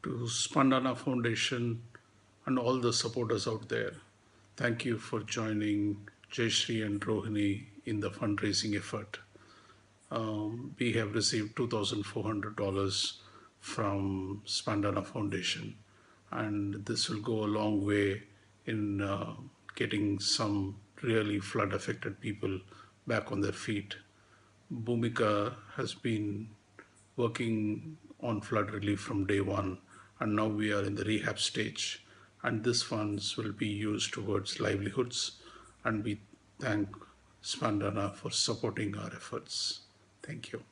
to Spandana Foundation and all the supporters out there. Thank you for joining Jayashree and Rohini in the fundraising effort. We have received $2,400 from Spandana Foundation, and this will go a long way in getting some really flood affected people back on their feet. Bhoomika has been working on flood relief from day one, and now we are in the rehab stage. And these funds will be used towards livelihoods. And we thank Spandana for supporting our efforts. Thank you.